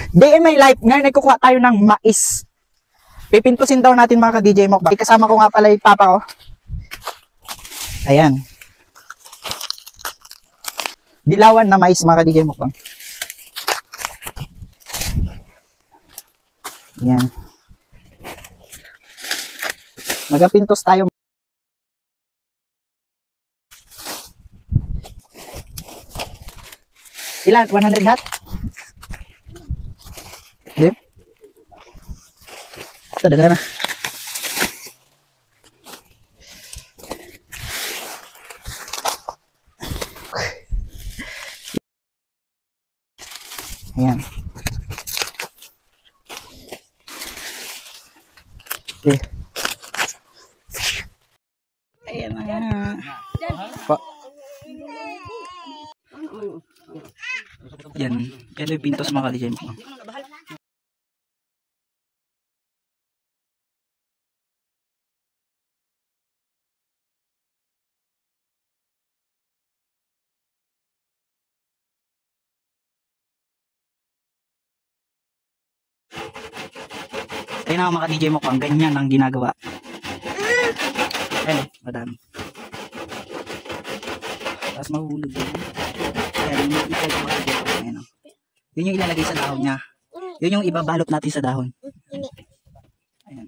Day in my life, ngayon nagkukuha tayo ng mais. Pipintusin daw natin mga ka-DJ Mukbang. Kasama ko nga pala yung papa ko. Ayan. Dilawan na mais mga ka-DJ Mukbang. Ayan. Magapintos tayo. Ilan? 100 hat? Hindi? Ito, dagan na. Ayan. Okay. Ayan na. Yan. Yan yung pintos mga ka-DJ mo. Ayun na mga ka-DJ mo, ang ganyan ang ginagawa. Ayun, madami. Tapos mahulog yun. Ayan, yung ito yung mga ka-DJ mo. Ayan, yun yung ilalagay sa dahon niya. Yun yung ibabalot natin sa dahon. Ayan.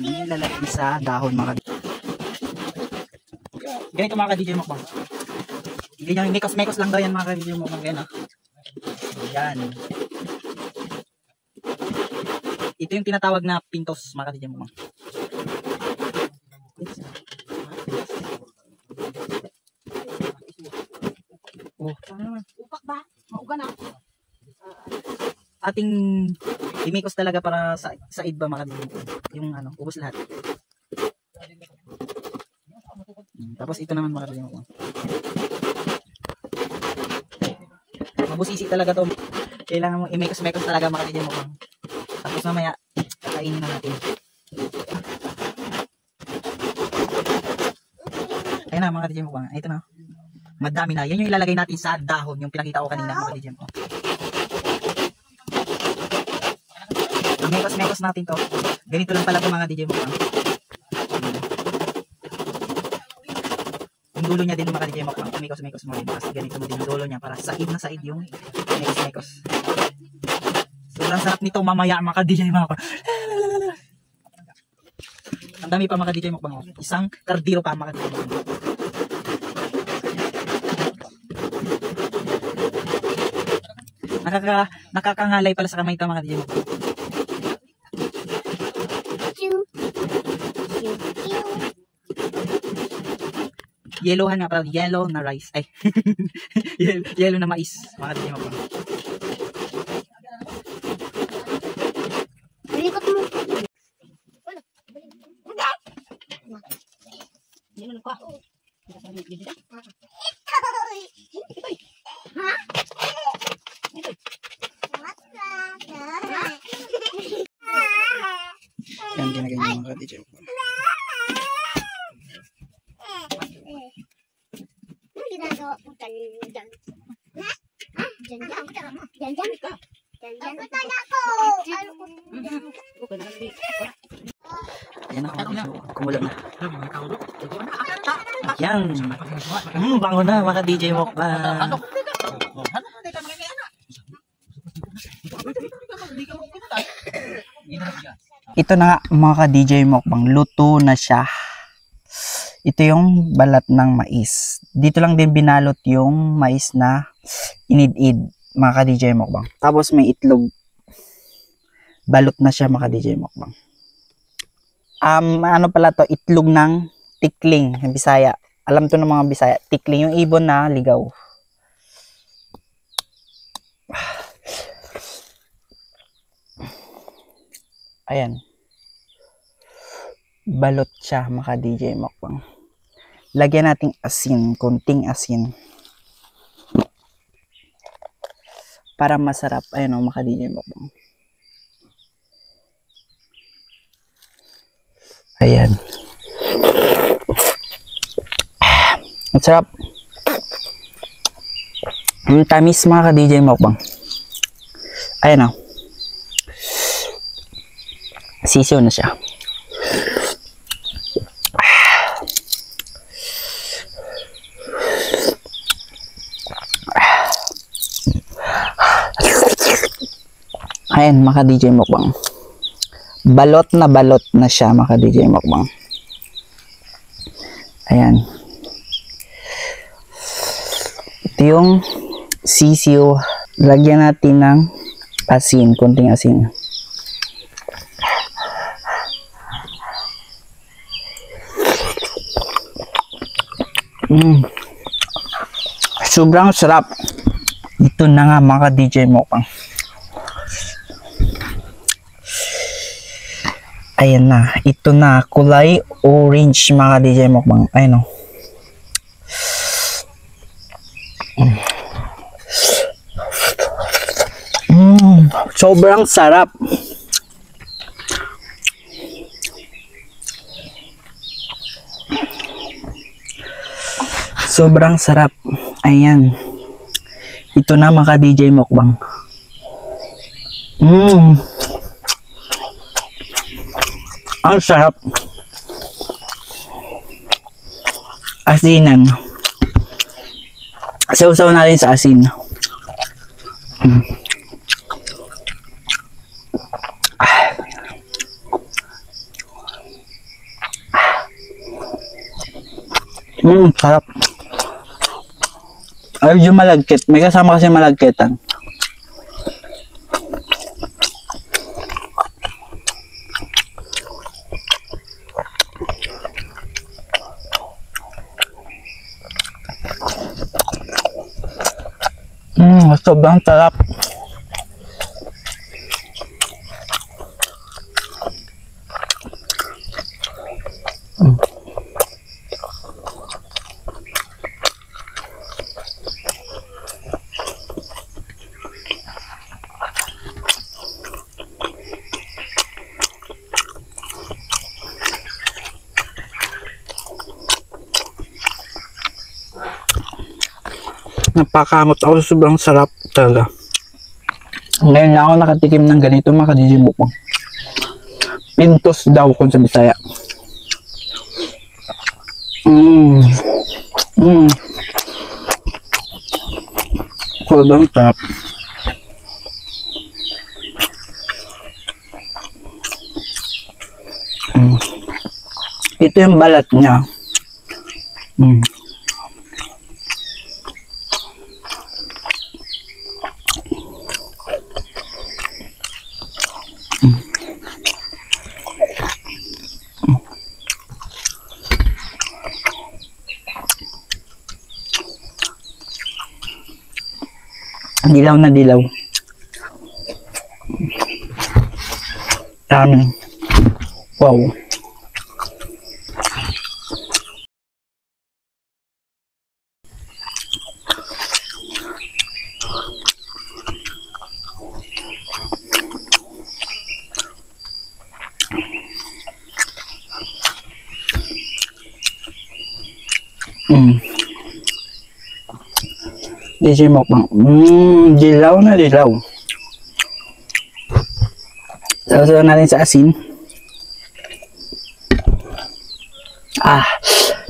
Yung lalagay sa dahon mga ganito mga ka-DJ mo. Hindi nyo mekos-mekos lang daw yan mga ka-DJ mo. Yan. Ito yung tinatawag na pintos mga ka-DJ mo. Upak ba? Mauga na. Ating imikos talaga para sa iba mga ka-DJ mo. Yung ano, ubos lahat. Tapos ito naman mga ka-DJ mo. Mabusisi talaga to. Kailangan mo i-mekos-mekos talaga mga ka-DJ mo. Tapos mamaya, kakainin na natin. Ayan na mga ka-DJ mo. Ito na. Madami na. Yan yung ilalagay natin sa dahon. Yung pinakita ko kanina mga ka-DJ mo. Mekos-mekos natin to. Ganito lang pala ito mga DJ mo. Yung dulo niya din mga DJ mo. Mekos-mekos mo din. Kasi ganito mo din yung dulo niya para said na said yung mekos-mekos. Sobrang sarap nito mamaya mga DJ mo. Ang dami pa mga DJ mo. Isang kardiro pa mga DJ mo. Nakakangalay pala sa kamay ito mga DJ mo. Yellowhan nga pala, yellow na rice. Ay, yellow na mais. Mga DJ mo pa. Likot mo. Yan, ginaganyan mga DJ mo. Ginagawa mo dyan. Dyan. Ayan ako. Kumulo na. Yan. Bango na mga DJ mo. Ito na nga mga ka-DJ Mukbang, luto na siya. Ito yung balat ng mais. Dito lang din binalot yung mais na inid-id mga ka-DJ Mukbang. Tapos may itlog. Balot na siya mga ka-DJ Mukbang. Ano pala to? Itlog ng tikling, Bisaya. Alam to ng mga Bisaya. Tikling yung ibon na ligaw. Ayan. Balot siya mga DJ Mukbang. Lagyan nating asin, konting asin. Para masarap. Ayan o mga DJ Mukbang. Sarap. Yung tamis mga ka-DJ Mukbang. Ayan o. Sisiw na siya. Ayan mga DJ Mukbang. Balot na siya mga DJ Mukbang. Ayan. Ito yung sisiw. Lagyan natin ng asin, konting asin. Sobrang sarap. Ito na nga mga DJ Mukbang. Ayan na. Ito na. Kulay orange mga DJ Mukbang. Ayan o. Sobrang sarap. Sobrang sarap. Ayan. Ito na mga DJ Mukbang. Ang sarap. Asinan. Sausaw natin sa asin. Sarap. Ay, yung malagkit. May kasama kasi malagkitan. Sobrang sarap. Napakamot ako, sobrang sarap talaga. Ngayon lang ako nakatikim ng ganito mga ka-DJ Mukbang. Pintos daw kung sa Bisaya. Sobrang sarap. Ito yung balat niya. Dilaw na dilaw. Wow. DJ Mukbang. Dilaw na dilaw. Sausaw natin sa asin.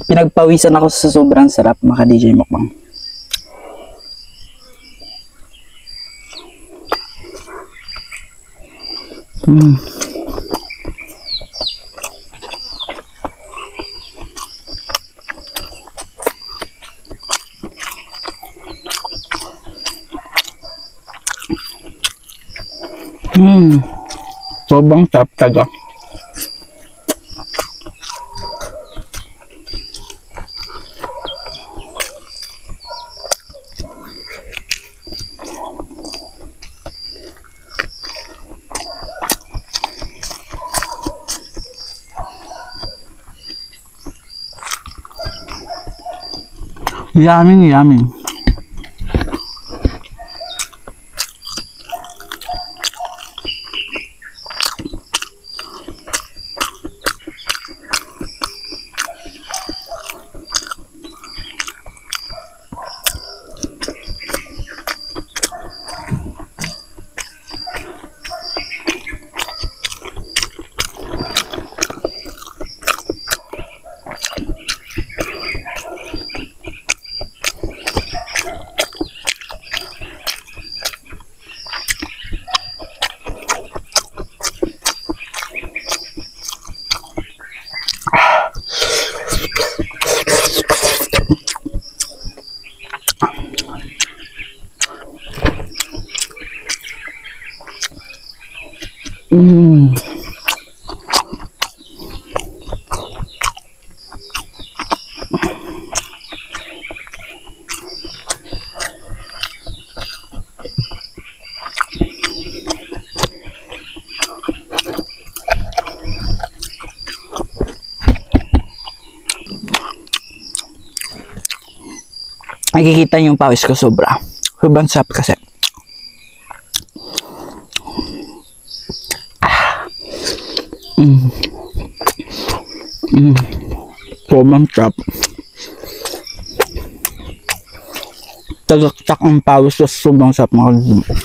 Pinagpawisan ako sa sobrang sarap mga DJ Mukbang. Sobrang sarap talaga. Yummy, yummy. Mm. Nakikita niyo yung pawis ko sobra. Sobrang sarap kasi. Sobrang sarap. Tagaktak ang pawis ko, sobrang sarap mga kaibigan.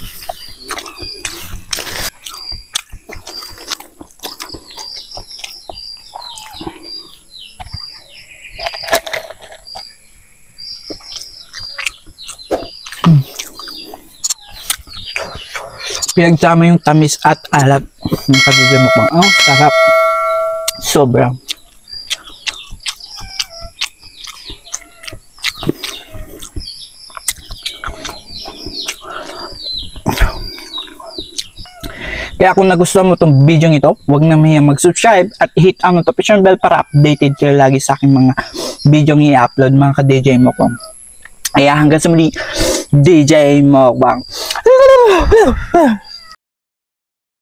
Pinagsama yung tamis at alat ng kaibigan mo pang. Oh, sarap. Sobra. Kaya kung nagustuhan mo itong video ito, huwag na mahiyang mag-subscribe at hit ang notification bell para updated kayo lagi sa aking mga video i-upload mga ka-DJ Mukbang. Kaya hanggang sa muli, DJ Mukbang.